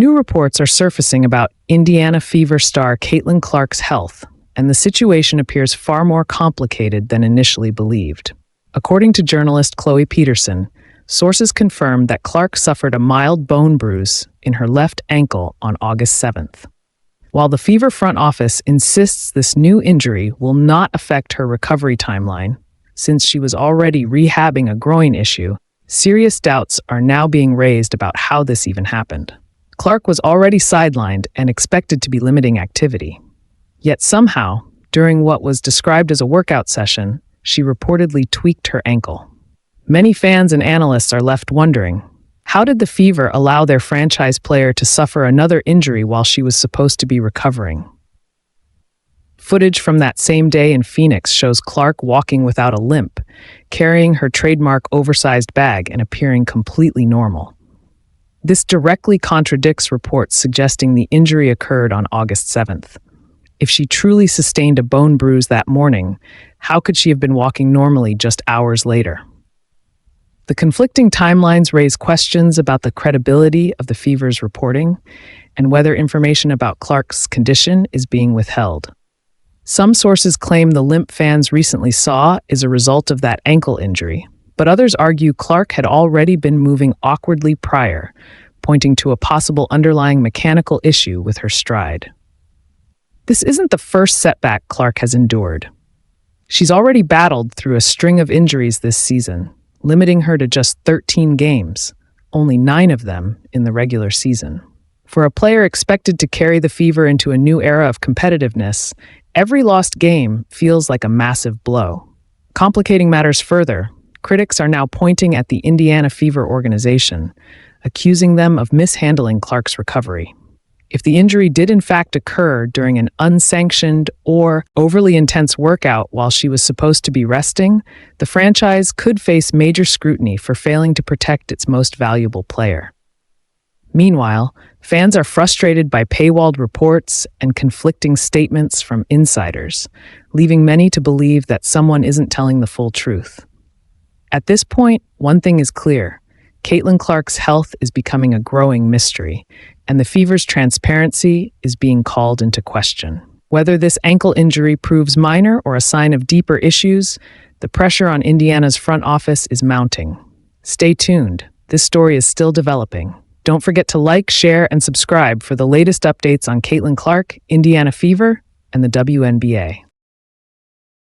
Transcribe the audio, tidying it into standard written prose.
New reports are surfacing about Indiana Fever star Caitlin Clark's health, and the situation appears far more complicated than initially believed. According to journalist Chloe Peterson, sources confirmed that Clark suffered a mild bone bruise in her left ankle on August 7th. While the Fever front office insists this new injury will not affect her recovery timeline, since she was already rehabbing a groin issue, serious doubts are now being raised about how this even happened. Clark was already sidelined and expected to be limiting activity. Yet somehow, during what was described as a workout session, she reportedly tweaked her ankle. Many fans and analysts are left wondering, how did the Fever allow their franchise player to suffer another injury while she was supposed to be recovering? Footage from that same day in Phoenix shows Clark walking without a limp, carrying her trademark oversized bag and appearing completely normal. This directly contradicts reports suggesting the injury occurred on August 7th. If she truly sustained a bone bruise that morning, how could she have been walking normally just hours later? The conflicting timelines raise questions about the credibility of the Fever's reporting and whether information about Clark's condition is being withheld. Some sources claim the limp fans recently saw is a result of that ankle injury, but others argue Clark had already been moving awkwardly prior, pointing to a possible underlying mechanical issue with her stride. This isn't the first setback Clark has endured. She's already battled through a string of injuries this season, limiting her to just 13 games, only 9 of them in the regular season. For a player expected to carry the Fever into a new era of competitiveness, every lost game feels like a massive blow. Complicating matters further, critics are now pointing at the Indiana Fever organization, accusing them of mishandling Clark's recovery. If the injury did in fact occur during an unsanctioned or overly intense workout while she was supposed to be resting, the franchise could face major scrutiny for failing to protect its most valuable player. Meanwhile, fans are frustrated by paywalled reports and conflicting statements from insiders, leaving many to believe that someone isn't telling the full truth. At this point, one thing is clear. Caitlin Clark's health is becoming a growing mystery, and the Fever's transparency is being called into question. Whether this ankle injury proves minor or a sign of deeper issues, the pressure on Indiana's front office is mounting. Stay tuned. This story is still developing. Don't forget to like, share, and subscribe for the latest updates on Caitlin Clark, Indiana Fever, and the WNBA.